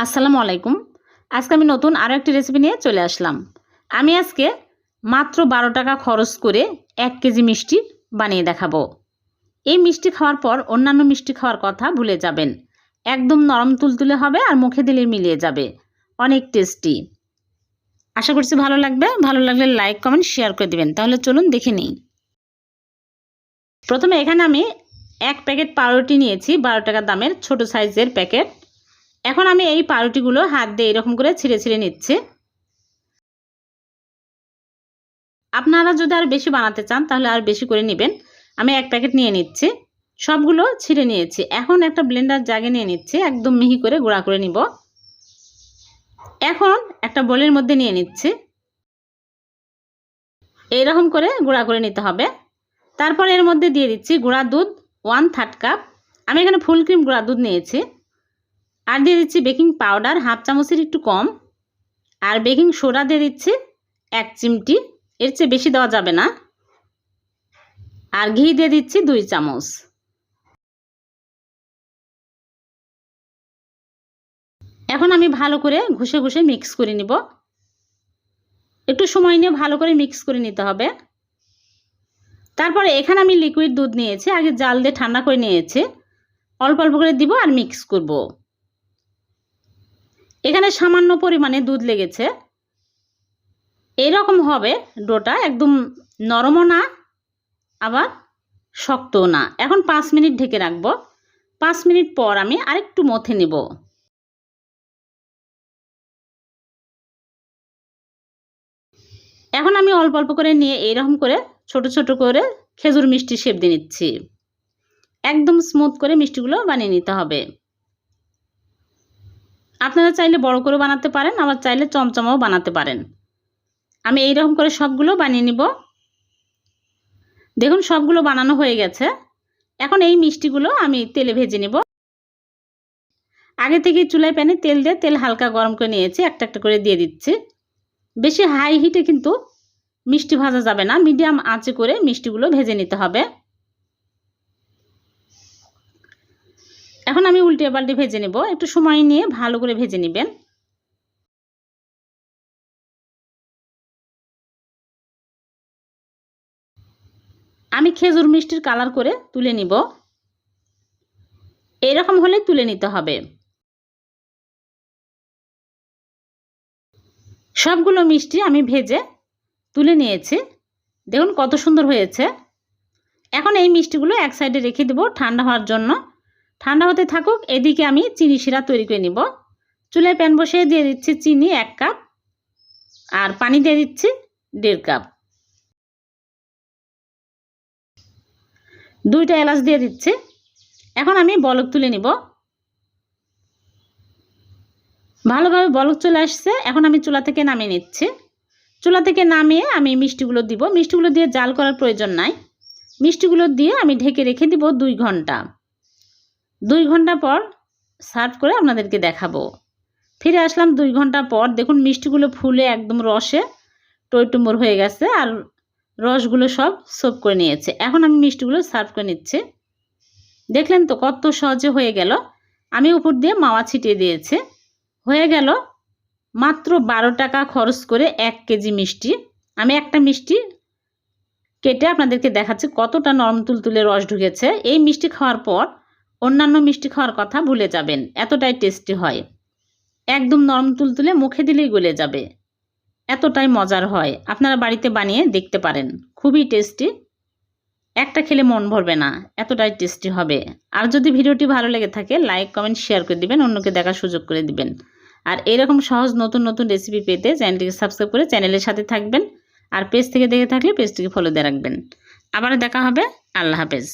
আসসালামু আলাইকুম। আজকে আমি নতুন আরও একটি রেসিপি নিয়ে চলে আসলাম। আমি আজকে মাত্র 12 টাকা খরচ করে 1 কেজি মিষ্টি বানিয়ে দেখাবো। এই মিষ্টি খাওয়ার পর অন্যান্য মিষ্টি খাওয়ার কথা ভুলে যাবেন। একদম নরম তুলতুলে হবে আর মুখে দিলে মিলিয়ে যাবে। অনেক টেস্টি। আশা করছি ভালো লাগবে। ভালো লাগলে লাইক কমেন্ট শেয়ার করে দিবেন। তাহলে চলুন দেখে নিই। প্রথমে এখানে আমি 1 প্যাকেট পাউরুটি নিয়েছি, 12 টাকা দামের ছোট সাইজের প্যাকেট। এখন আমি এই পাউরুটিগুলো হাত দিয়ে এরকম করে ছিঁড়ে ছিঁড়ে নিচ্ছি। আপনারা যদি আর বেশি বানাতে চান তাহলে আর বেশি করে নেবেন। আমি 1 প্যাকেট নিয়ে নিচ্ছি, সবগুলো ছিঁড়ে নিয়েছি। এখন একটা ব্লেন্ডার জাগে নিয়ে নিচ্ছি, একদম মিহি করে গুঁড়া করে নিব। এখন একটা বোলের মধ্যে নিয়ে নিচ্ছি, এইরকম করে গুঁড়া করে নিতে হবে। তারপর এর মধ্যে দিয়ে দিচ্ছি গুঁড়া দুধ 1/3 কাপ। আমি এখানে ফুল ক্রিম গুঁড়া দুধ নিয়েছি। আর দিয়ে দিচ্ছি বেকিং পাউডার হাফ চামচের একটু কম, আর বেকিং সোডা দিয়ে দিচ্ছি 1 চিমটি, এর চেয়ে বেশি দেওয়া যাবে না। আর ঘি দিয়ে দিচ্ছি 2 চামচ। এখন আমি ভালো করে ঘষে ঘষে মিক্স করে নিব। একটু সময় নিয়ে ভালো করে মিক্স করে নিতে হবে। তারপরে এখানে আমি লিকুইড দুধ নিয়েছি, আগে জাল দিয়ে ঠান্ডা করে নিয়েছি। অল্প অল্প করে দিব আর মিক্স করব। এখানে সামান্য পরিমাণে দুধ লেগেছে। এইরকম হবে ডোটা, একদম নরমও না আবার শক্তও না। এখন 5 মিনিট ঢেকে রাখবো। 5 মিনিট পর আমি আরেকটু মথে নেব। এখন আমি অল্প অল্প করে নিয়ে এইরকম করে ছোট ছোট করে খেজুর মিষ্টি শেপ দিয়ে নিচ্ছি। একদম স্মুথ করে মিষ্টিগুলো বানিয়ে নিতে হবে। আপনারা চাইলে বড় করে বানাতে পারেন, আবার চাইলে চমচমাও বানাতে পারেন। আমি এইরকম করে সবগুলো বানিয়ে নিব। দেখুন সবগুলো বানানো হয়ে গেছে। এখন এই মিষ্টিগুলো আমি তেলে ভেজে নেব। আগে থেকে চুলায় প্যানে তেল দিয়ে তেল হালকা গরম করে নিয়েছি, একটা একটা করে দিয়ে দিচ্ছি। বেশি হাই হিটে কিন্তু মিষ্টি ভাজা যাবে না, মিডিয়াম আঁচে করে মিষ্টিগুলো ভেজে নিতে হবে। এখন আমি উল্টে পাল্টে ভেজে নেব। একটু সময় নিয়ে ভালো করে ভেজে নেবেন। আমি খেজুর মিষ্টির কালার করে তুলে নিব। এরকম হলে তুলে নিতে হবে। সবগুলো মিষ্টি আমি ভেজে তুলে নিয়েছি। দেখুন কত সুন্দর হয়েছে। এখন এই মিষ্টিগুলো এক সাইডে রেখে দেব ঠান্ডা হওয়ার জন্য। ঠান্ডা হতে থাকুক, এদিকে আমি চিনি শিরা তৈরি করে নিব। চুলায় প্যান বসিয়ে দিয়ে দিচ্ছি চিনি 1 কাপ, আর পানি দিয়ে দিচ্ছি 1.5 কাপ। 2টা এলাচ দিয়ে দিচ্ছি। এখন আমি বলক তুলে নিব। ভালোভাবে বলক চলে আসছে। এখন আমি চুলা থেকে নামিয়ে নিচ্ছি। চুলা থেকে নামিয়ে আমি মিষ্টিগুলো দিব। মিষ্টিগুলো দিয়ে জাল করার প্রয়োজন নাই। মিষ্টিগুলো দিয়ে আমি ঢেকে রেখে দিব 2 ঘন্টা। 2 ঘন্টা পর সার্ভ করে আপনাদেরকে দেখাবো। ফিরে আসলাম 2 ঘন্টা পর। দেখুন মিষ্টিগুলো ফুলে একদম রসে টইটুম্বর হয়ে গেছে, আর রসগুলো সব সোপ করে নিয়েছে। এখন আমি মিষ্টিগুলো সার্ভ করে নিচ্ছি। দেখলেন তো কত সহজে হয়ে গেল। আমি উপর দিয়ে মাওয়া ছিটিয়ে দিয়েছি। হয়ে গেল মাত্র 12 টাকা খরচ করে 1 কেজি মিষ্টি। আমি একটা মিষ্টি কেটে আপনাদেরকে দেখাচ্ছি কতটা নরম তুলতুলে রস ঢুকেছে। এই মিষ্টি খাওয়ার পর অন্যান্য মিষ্টি খাওয়ার কথা ভুলে যাবেন, এতটাই টেস্টি হয়। একদম নরম তুলতুলে মুখে দিলেই গলে যাবে, এতটাই মজার হয়। আপনারা বাড়িতে বানিয়ে দেখতে পারেন, খুবই টেস্টি। একটা খেলে মন ভরবে না, এতটাই টেস্টি হবে। আর যদি ভিডিওটি ভালো লেগে থাকে লাইক কমেন্ট শেয়ার করে দিবেন, অন্যকে দেখার সুযোগ করে দিবেন। আর এরকম সহজ নতুন নতুন রেসিপি পেতে চ্যানেলটিকে সাবস্ক্রাইব করে চ্যানেলের সাথে থাকবেন। আর পেজ থেকে দেখে থাকলে পেজটিকে ফলো দিয়ে রাখবেন। আবার দেখা হবে। আল্লাহ হাফেজ।